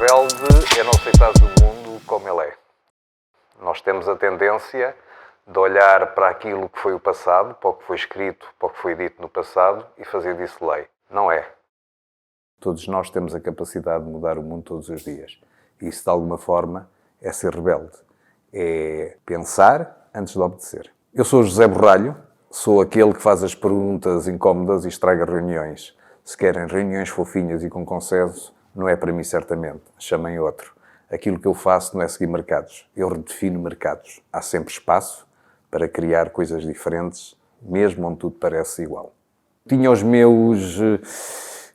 rebelde é não aceitar o mundo como ele é. Nós temos a tendência de olhar para aquilo que foi o passado, para o que foi escrito, para o que foi dito no passado e fazer disso lei. Não é. Todos nós temos a capacidade de mudar o mundo todos os dias. E isso, de alguma forma, é ser rebelde. É pensar antes de obedecer. Eu sou o José Borralho, sou aquele que faz as perguntas incómodas e estraga reuniões. Se querem reuniões fofinhas e com consenso, não é para mim certamente. Chamem outro. Aquilo que eu faço não é seguir mercados. Eu redefino mercados. Há sempre espaço para criar coisas diferentes, mesmo onde tudo parece igual. Tinha os meus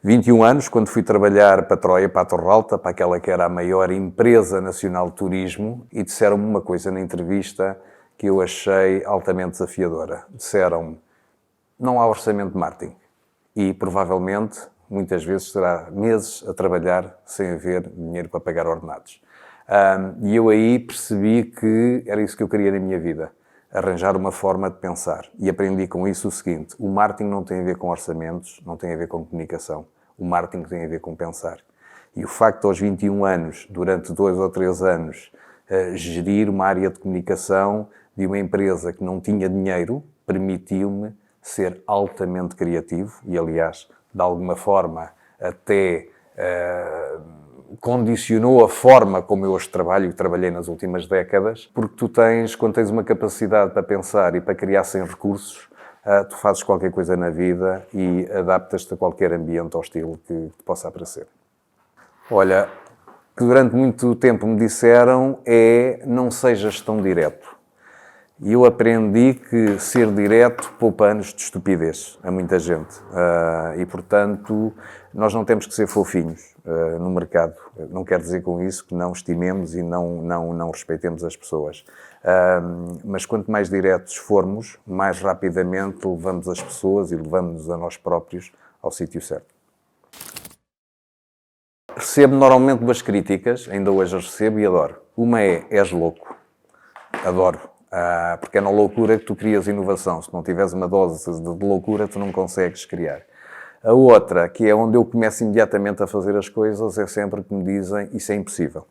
21 anos, quando fui trabalhar para Troia, para a Torre Alta, para aquela que era a maior empresa nacional de turismo, e disseram-me uma coisa na entrevista que eu achei altamente desafiadora. Disseram-me, não há orçamento de marketing. E, provavelmente, muitas vezes será meses a trabalhar sem haver dinheiro para pagar ordenados. E eu aí percebi que era isso que eu queria na minha vida. Arranjar uma forma de pensar. E aprendi com isso o seguinte, o marketing não tem a ver com orçamentos, não tem a ver com comunicação. O marketing tem a ver com pensar. E o facto, aos 21 anos, durante 2 ou 3 anos, gerir uma área de comunicação de uma empresa que não tinha dinheiro, permitiu-me ser altamente criativo e, aliás, de alguma forma, até condicionou a forma como eu hoje trabalho e trabalhei nas últimas décadas, porque tu tens, quando tens uma capacidade para pensar e para criar sem recursos, tu fazes qualquer coisa na vida e adaptas-te a qualquer ambiente hostil que te possa aparecer. Olha, que durante muito tempo me disseram é não sejas tão direto. E eu aprendi que ser direto poupa anos de estupidez a muita gente. E, portanto, nós não temos que ser fofinhos no mercado. Não quer dizer com isso que não estimemos e não respeitemos as pessoas. Mas quanto mais diretos formos, mais rapidamente levamos as pessoas e levamos-nos a nós próprios ao sítio certo. Recebo normalmente 2 críticas, ainda hoje as recebo e adoro. Uma é, és louco. Adoro. Porque é na loucura que tu crias inovação. Se não tiveres uma dose de loucura, tu não consegues criar. A outra, que é onde eu começo imediatamente a fazer as coisas, é sempre que me dizem isso é impossível.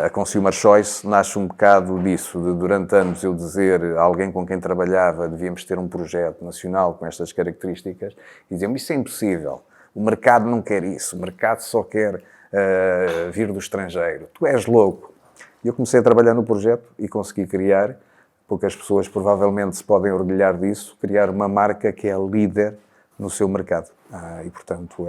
A Consumer Choice nasce um bocado disso, de durante anos eu dizer a alguém com quem trabalhava devíamos ter um projeto nacional com estas características e diziam isso é impossível. O mercado não quer isso, o mercado só quer vir do estrangeiro. Tu és louco. E eu comecei a trabalhar no projeto e consegui criar, poucas pessoas provavelmente se podem orgulhar disso, criar uma marca que é líder no seu mercado. E, portanto,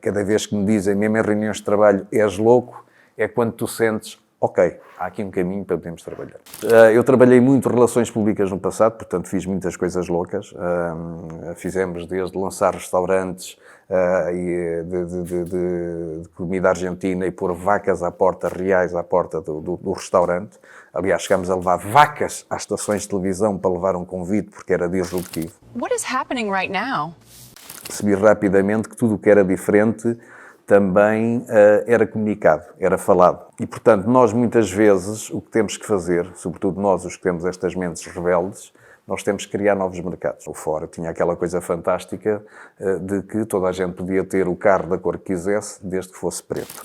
cada vez que me dizem, mesmo em reuniões de trabalho, és louco, é quando tu sentes, ok, há aqui um caminho para podermos trabalhar. Eu trabalhei muito relações públicas no passado, portanto fiz muitas coisas loucas. Fizemos desde lançar restaurantes de comida argentina e pôr vacas à porta, reais à porta do restaurante. Aliás, chegámos a levar vacas às estações de televisão para levar um convite, porque era disruptivo. What is happening right now? Percebi rapidamente que tudo o que era diferente também era comunicado, era falado. E, portanto, nós muitas vezes o que temos que fazer, sobretudo nós os que temos estas mentes rebeldes, nós temos que criar novos mercados. O Fora tinha aquela coisa fantástica de que toda a gente podia ter o carro da cor que quisesse, desde que fosse preto.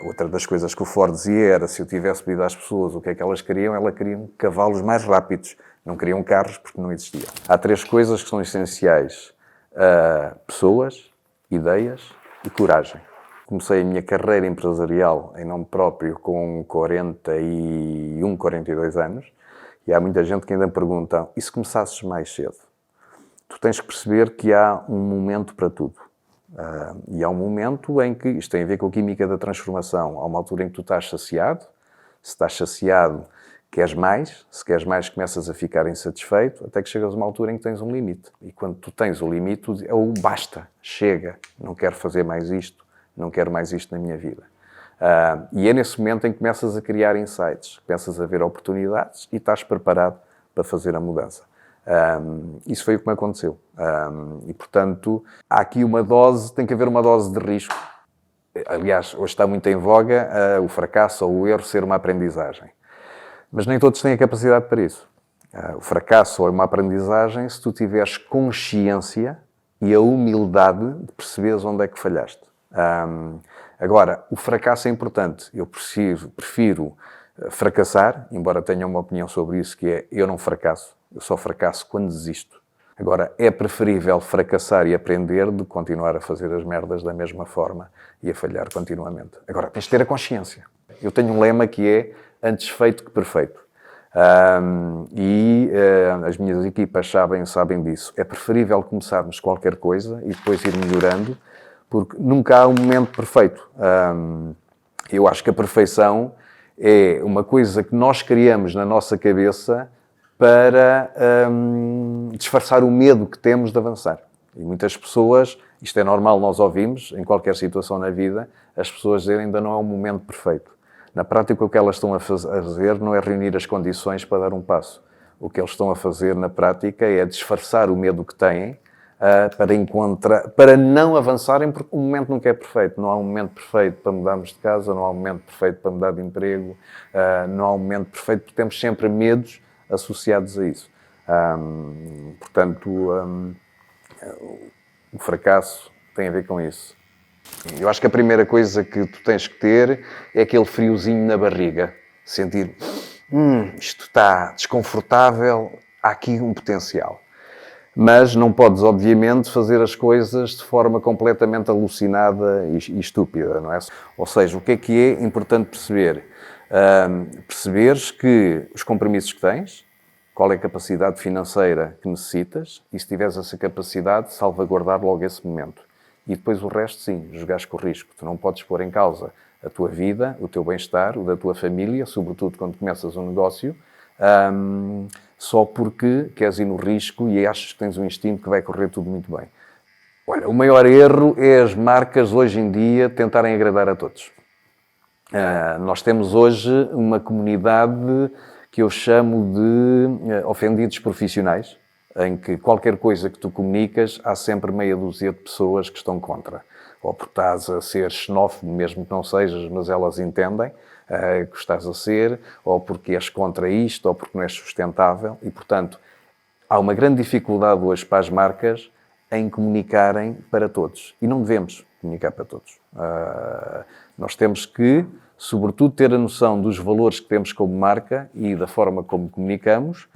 Outra das coisas que o Ford dizia era, se eu tivesse pedido às pessoas o que é que elas queriam, elas queriam cavalos mais rápidos. Não queriam carros porque não existiam. Há 3 coisas que são essenciais. Pessoas, ideias e coragem. Comecei a minha carreira empresarial em nome próprio com 41, 42 anos. E há muita gente que ainda me pergunta, e se começasses mais cedo? Tu tens que perceber que há um momento para tudo. E há um momento em que, isto tem a ver com a química da transformação, há uma altura em que tu estás saciado, se estás saciado, queres mais, se queres mais começas a ficar insatisfeito, até que chegas a uma altura em que tens um limite. E quando tu tens o limite, é o basta, chega, não quero fazer mais isto, não quero mais isto na minha vida. E é nesse momento em que começas a criar insights, começas a ver oportunidades e estás preparado para fazer a mudança. Isso foi o que me aconteceu. E, portanto, há aqui tem que haver uma dose de risco. Aliás, hoje está muito em voga o fracasso ou o erro ser uma aprendizagem. Mas nem todos têm a capacidade para isso. O fracasso ou uma aprendizagem se tu tiveres consciência e a humildade de perceberes onde é que falhaste. Agora, o fracasso é importante. Eu prefiro fracassar, embora tenha uma opinião sobre isso, que é eu não fracasso, eu só fracasso quando desisto. Agora, é preferível fracassar e aprender do que continuar a fazer as merdas da mesma forma e a falhar continuamente. Agora, tens de ter a consciência. Eu tenho um lema que é antes feito que perfeito. As minhas equipas sabem disso. É preferível começarmos qualquer coisa e depois ir melhorando, porque nunca há um momento perfeito. Eu acho que a perfeição é uma coisa que nós criamos na nossa cabeça para disfarçar o medo que temos de avançar. E muitas pessoas, isto é normal, nós ouvimos, em qualquer situação na vida, as pessoas dizem ainda não é um momento perfeito. Na prática, o que elas estão a fazer não é reunir as condições para dar um passo. O que eles estão a fazer na prática é disfarçar o medo que têm para não avançarem, porque o momento nunca é perfeito. Não há um momento perfeito para mudarmos de casa, não há um momento perfeito para mudar de emprego, não há um momento perfeito, porque temos sempre medos associados a isso. Portanto, o fracasso tem a ver com isso. Eu acho que a primeira coisa que tu tens que ter é aquele friozinho na barriga. Sentir, isto está desconfortável, há aqui um potencial. Mas não podes, obviamente, fazer as coisas de forma completamente alucinada e estúpida, não é? Ou seja, o que é importante perceber? Perceberes que os compromissos que tens, qual é a capacidade financeira que necessitas e, se tiveres essa capacidade, salvaguardar logo esse momento. E depois o resto, sim, jogares com o risco. Tu não podes pôr em causa a tua vida, o teu bem-estar, o da tua família, sobretudo quando começas um negócio, só porque queres ir no risco e achas que tens um instinto que vai correr tudo muito bem. Olha, o maior erro é as marcas hoje em dia tentarem agradar a todos. Nós temos hoje uma comunidade que eu chamo de ofendidos profissionais, em que qualquer coisa que tu comunicas, há sempre meia dúzia de pessoas que estão contra. Ou porque estás a ser xenófobo, mesmo que não sejas, mas elas entendem que estás a ser, ou porque és contra isto, ou porque não és sustentável. E, portanto, há uma grande dificuldade hoje para as marcas em comunicarem para todos. E não devemos comunicar para todos. Nós temos que, sobretudo, ter a noção dos valores que temos como marca e da forma como comunicamos,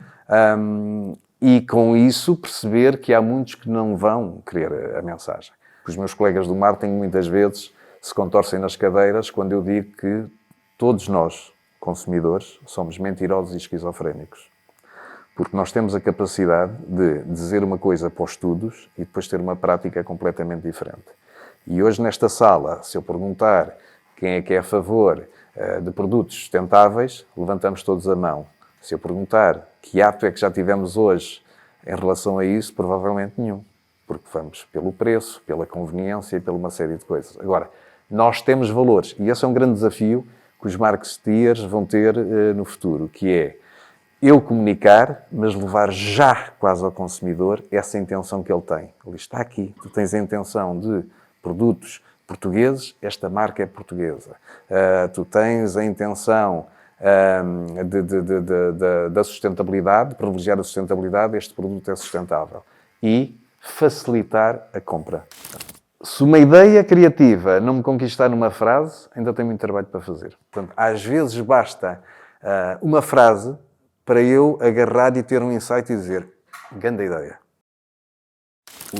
e com isso perceber que há muitos que não vão querer a mensagem. Os meus colegas do marketing muitas vezes se contorcem nas cadeiras quando eu digo que todos nós, consumidores, somos mentirosos e esquizofrénicos. Porque nós temos a capacidade de dizer uma coisa para os estudos e depois ter uma prática completamente diferente. E hoje nesta sala, se eu perguntar quem é que é a favor de produtos sustentáveis, levantamos todos a mão. Se eu perguntar que ato é que já tivemos hoje em relação a isso, provavelmente nenhum. Porque vamos pelo preço, pela conveniência e por uma série de coisas. Agora, nós temos valores e esse é um grande desafio que os marketeers vão ter no futuro, que é eu comunicar, mas levar já quase ao consumidor essa intenção que ele tem. Ele está aqui. Tu tens a intenção de produtos portugueses, esta marca é portuguesa. Tu tens a intenção da sustentabilidade, privilegiar a sustentabilidade, este produto é sustentável. E facilitar a compra. Se uma ideia criativa não me conquistar numa frase, ainda tenho muito trabalho para fazer. Portanto, às vezes basta uma frase para eu agarrar e ter um insight e dizer, grande ideia.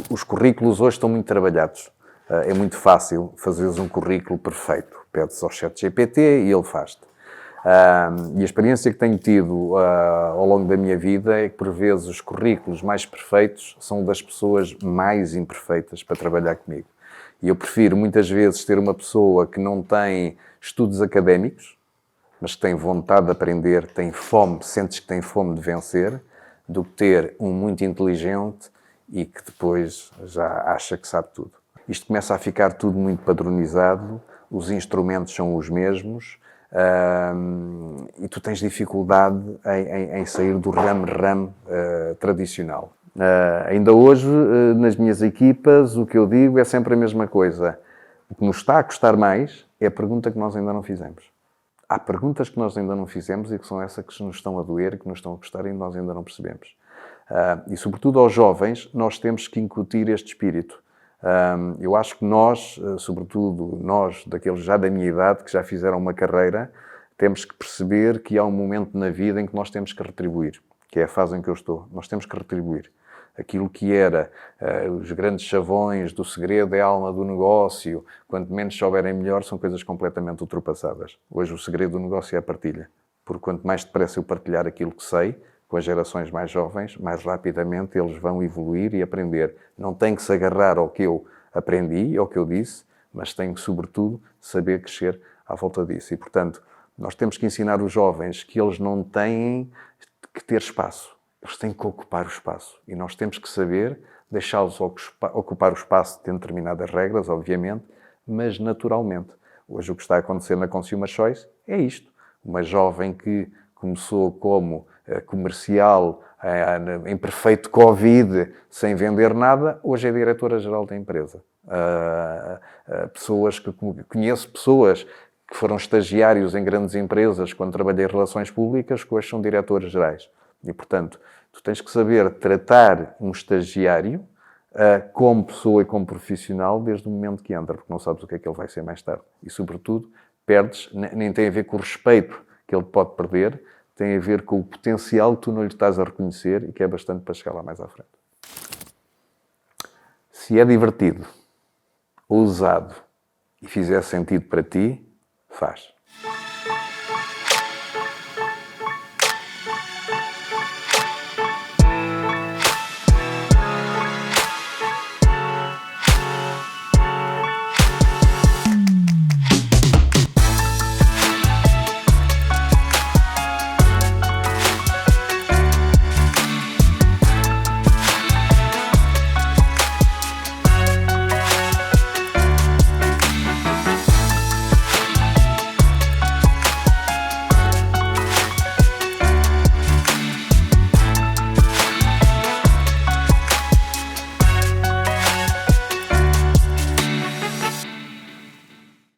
Os currículos hoje estão muito trabalhados. É muito fácil fazeres um currículo perfeito. Pedes ao ChatGPT e ele faz-te. E a experiência que tenho tido ao longo da minha vida é que, por vezes, os currículos mais perfeitos são das pessoas mais imperfeitas para trabalhar comigo. E eu prefiro, muitas vezes, ter uma pessoa que não tem estudos académicos, mas que tem vontade de aprender, tem fome, sentes que tem fome de vencer, do que ter um muito inteligente e que depois já acha que sabe tudo. Isto começa a ficar tudo muito padronizado, os instrumentos são os mesmos, e tu tens dificuldade em sair do ramo tradicional. Ainda hoje, nas minhas equipas, o que eu digo é sempre a mesma coisa. O que nos está a custar mais é a pergunta que nós ainda não fizemos. Há perguntas que nós ainda não fizemos e que são essas que nos estão a doer, que nos estão a custar e nós ainda não percebemos. E, sobretudo, aos jovens, nós temos que incutir este espírito. Eu acho que nós, sobretudo nós, daqueles já da minha idade, que já fizeram uma carreira, temos que perceber que há um momento na vida em que nós temos que retribuir, que é a fase em que eu estou. Nós temos que retribuir. Aquilo que era os grandes chavões do segredo é a alma do negócio, quanto menos souberem melhor, são coisas completamente ultrapassadas. Hoje o segredo do negócio é a partilha. Porque quanto mais depressa eu partilhar aquilo que sei, com as gerações mais jovens, mais rapidamente eles vão evoluir e aprender. Não tem que se agarrar ao que eu aprendi, ao que eu disse, mas tem que, sobretudo, saber crescer à volta disso. E, portanto, nós temos que ensinar os jovens que eles não têm que ter espaço. Eles têm que ocupar o espaço. E nós temos que saber deixá-los ocupar o espaço dentro de determinadas regras, obviamente, mas naturalmente. Hoje o que está a acontecer na Consumer Choice é isto. Uma jovem que começou como comercial em perfeito Covid, sem vender nada, hoje é diretora-geral da empresa. Conheço pessoas que foram estagiários em grandes empresas quando trabalhei em relações públicas, que hoje são diretores gerais. E, portanto, tu tens que saber tratar um estagiário como pessoa e como profissional desde o momento que entra, porque não sabes o que é que ele vai ser mais tarde. E, sobretudo, perdes, nem tem a ver com o respeito que ele pode perder, tem a ver com o potencial que tu não lhe estás a reconhecer e que é bastante para chegar lá mais à frente. Se é divertido, ousado e fizer sentido para ti, faz.